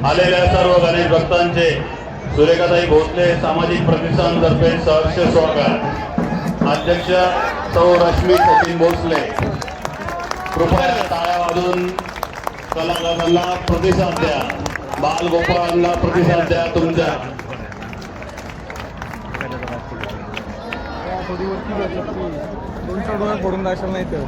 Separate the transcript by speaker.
Speaker 1: आलेल्या सर्व गणेश भक्तांचे सुरेखाताई भोसले सामाजिक प्रतिष्ठानतर्फे सहर्ष स्वागत। अध्यक्ष सौ रश्मी सचिन भोसले, कृपया टाळ्या वाजून कलाकारांना प्रतिसाद द्या, बालगोपाळांना प्रतिसाद द्या तुमच्या।
Speaker 2: पडून दाखल नाही तर